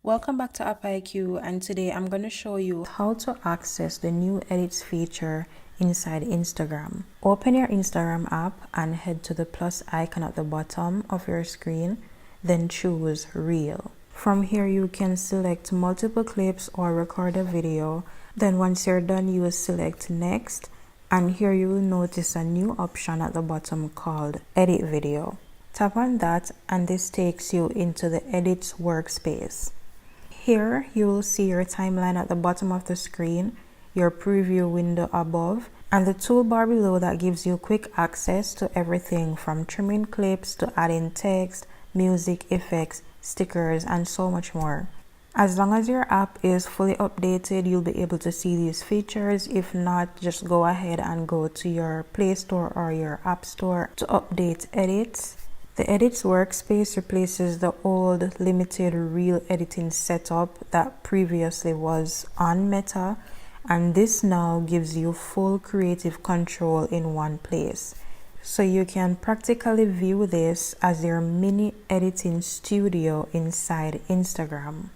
Welcome back to App IQ, and today I'm going to show you how to access the new edits feature inside Instagram. Open your Instagram app and head to the plus icon at the bottom of your screen, then choose Reel. From here you can select multiple clips or record a video. Then once you're done, you will select next, and here you will notice a new option at the bottom called Edit Video. Tap on that and this takes you into the Edits workspace. Here you will see your timeline at the bottom of the screen, your preview window above, and the toolbar below that gives you quick access to everything from trimming clips to adding text, music, effects, stickers, and so much more. As long as your app is fully updated, you'll be able to see these features. If not, just go ahead and go to your Play Store or your App Store to update edits. The Edits workspace replaces the old limited reel editing setup that previously was on Meta, and this now gives you full creative control in one place. So you can practically view this as your mini editing studio inside Instagram.